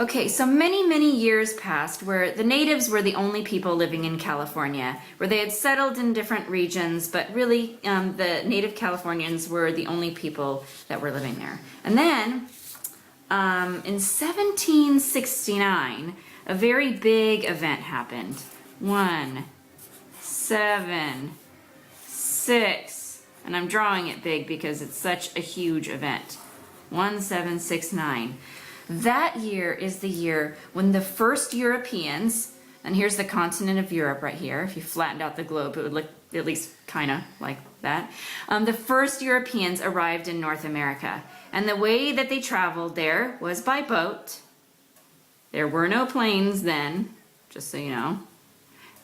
Okay, so many, many years passed where the natives were the only people living in California, where they had settled in different regions, but really the native Californians were the only people that were living there. And then in 1769, a very big event happened. 1, 7, 6, and I'm drawing it big because it's such a huge event. 1769. That year is the year when the first Europeans, and here's the continent of Europe right here. If you flattened out the globe, it would look at least kind of like that. The first Europeans arrived in North America. And the way that they traveled there was by boat. There were no planes then, just so you know.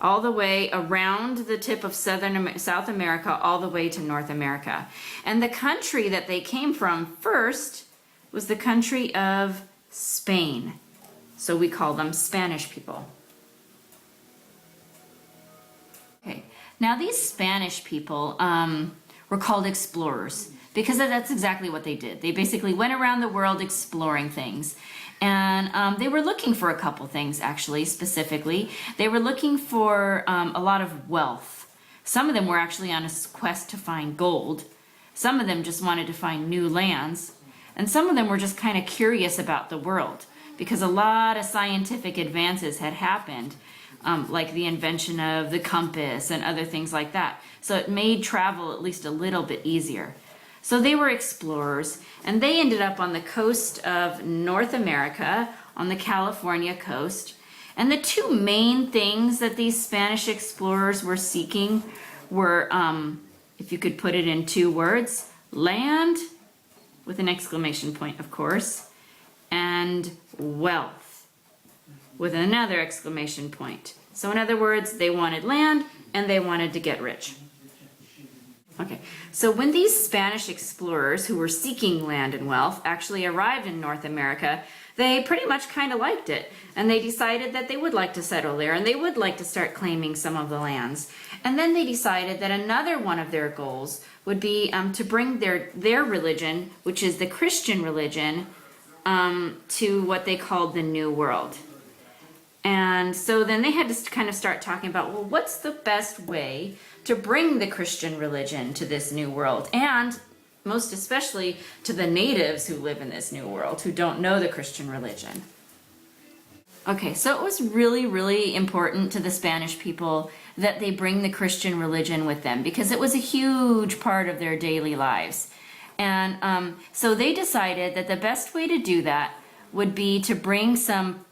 All the way around the tip of South America, all the way to North America. And the country that they came from first was the country of Spain. So we call them Spanish people. Okay, now these Spanish people were called explorers because that's exactly what they did. They basically went around the world exploring things. And they were looking for a couple things, actually, specifically. They were looking for a lot of wealth. Some of them were actually on a quest to find gold. Some of them just wanted to find new lands. And some of them were just kind of curious about the world because a lot of scientific advances had happened, like the invention of the compass and other things like that. So it made travel at least a little bit easier. So they were explorers, and they ended up on the coast of North America, on the California coast. And the two main things that these Spanish explorers were seeking were, if you could put it in 2 words, land, with an exclamation point, of course, and wealth, with another exclamation point. So in other words, they wanted land and they wanted to get rich. Okay, so when these Spanish explorers who were seeking land and wealth actually arrived in North America, they pretty much kind of liked it. And they decided that they would like to settle there and they would like to start claiming some of the lands. And then they decided that another one of their goals would be to bring their religion, which is the Christian religion, to what they called the New World. And so then they had to kind of start talking about, well, what's the best way to bring the Christian religion to this new world? And most especially to the natives who live in this new world, who don't know the Christian religion. Okay, so it was really, really important to the Spanish people that they bring the Christian religion with them because it was a huge part of their daily lives. And so they decided that the best way to do that would be to bring some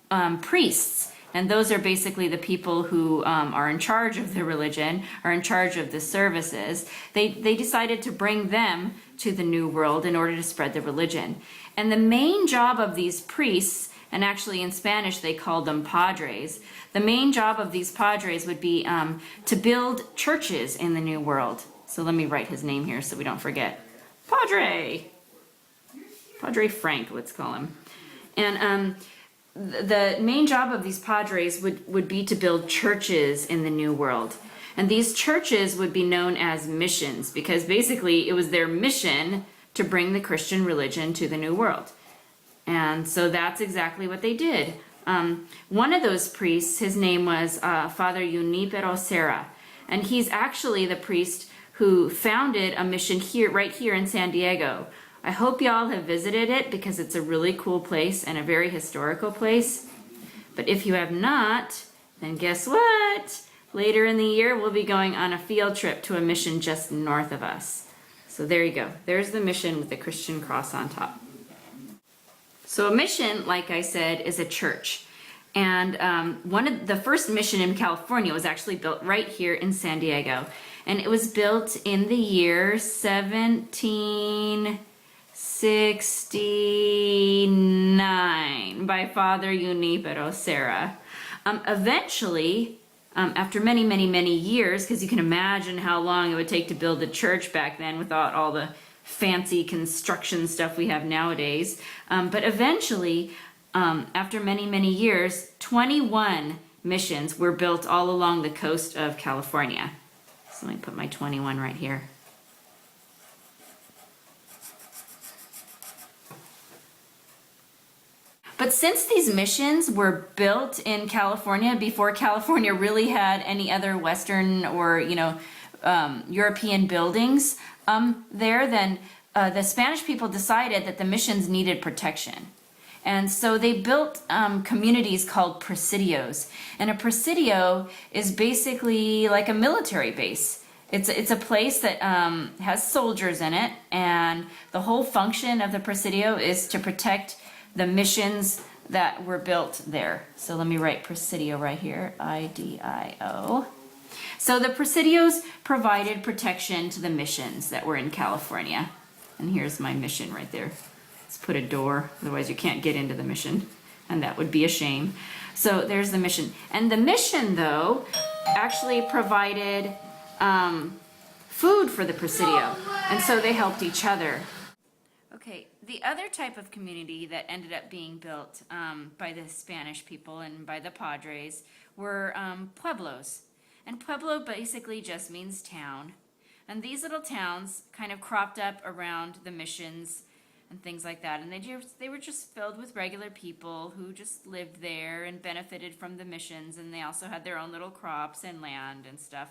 priests. And those are basically the people who are in charge of the religion, are in charge of the services. They decided to bring them to the New World in order to spread the religion. And the main job of these priests, and actually in Spanish they called them padres, the main job of these padres would be to build churches in the New World. So let me write his name here so we don't forget. Padre Frank, let's call him. And the main job of these padres would be to build churches in the New World. And these churches would be known as missions because basically it was their mission to bring the Christian religion to the New World. And so that's exactly what they did. One of those priests, his name was Father Junipero Serra, and he's actually the priest who founded a mission right here in San Diego. I hope y'all have visited it because it's a really cool place and a very historical place. But if you have not, then guess what? Later in the year, we'll be going on a field trip to a mission just north of us. So there you go. There's the mission with the Christian cross on top. So a mission, like I said, is a church. And one of the first mission in California was actually built right here in San Diego. And it was built in the year 1769 by Father Junipero Serra. Eventually, after many, many, many years, because you can imagine how long it would take to build a church back then without all the fancy construction stuff we have nowadays. But eventually, after many, many years, 21 missions were built all along the coast of California. So let me put my 21 right here. But since these missions were built in California before California really had any other Western or, European buildings there, then the Spanish people decided that the missions needed protection. And so they built communities called presidios. And a presidio is basically like a military base. It's a place that has soldiers in it, and the whole function of the presidio is to protect the missions that were built there. So let me write presidio right here, IDIO. So the presidios provided protection to the missions that were in California. And here's my mission right there. Let's put a door, otherwise you can't get into the mission, and that would be a shame. So there's the mission. And the mission, though, actually provided food for the presidio, and so they helped each other. Okay, the other type of community that ended up being built by the Spanish people and by the Padres were pueblos. And pueblo basically just means town. And these little towns kind of cropped up around the missions and things like that. And they were just filled with regular people who just lived there and benefited from the missions. And they also had their own little crops and land and stuff.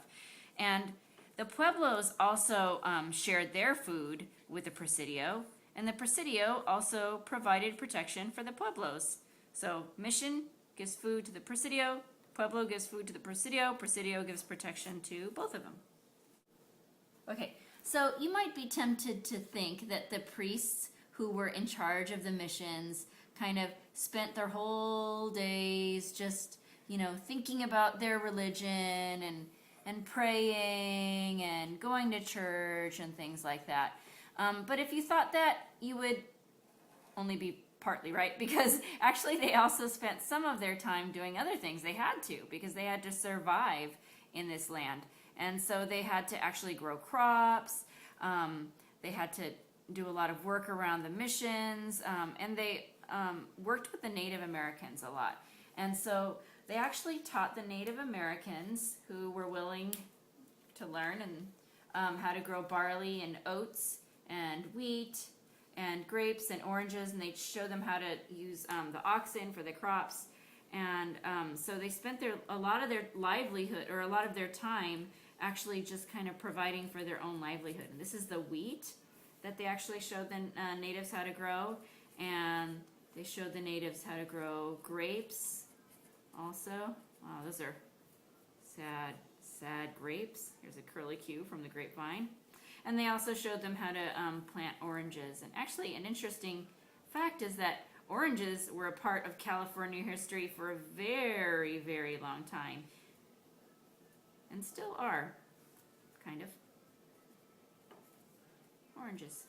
And the pueblos also shared their food with the presidio. And the presidio also provided protection for the pueblos. So mission gives food to the presidio, pueblo gives food to the presidio gives protection to both of them. Okay, so you might be tempted to think that the priests who were in charge of the missions kind of spent their whole days just, thinking about their religion and praying and going to church and things like that. But if you thought that, you would only be partly right, because actually they also spent some of their time doing other things. They had to, because they had to survive in this land. And so they had to actually grow crops. They had to do a lot of work around the missions. And they worked with the Native Americans a lot. And so they actually taught the Native Americans who were willing to learn and how to grow barley and oats and wheat and grapes and oranges, and they'd show them how to use the oxen for the crops. And so they spent a lot of their livelihood, or a lot of their time, actually just kind of providing for their own livelihood. And this is the wheat that they actually showed the natives how to grow, and they showed the natives how to grow grapes also. Wow, those are sad grapes. Here's a curlicue from the grapevine. And they also showed them how to plant oranges. And actually, an interesting fact is that oranges were a part of California history for a very, very long time. And still are, kind of. Oranges.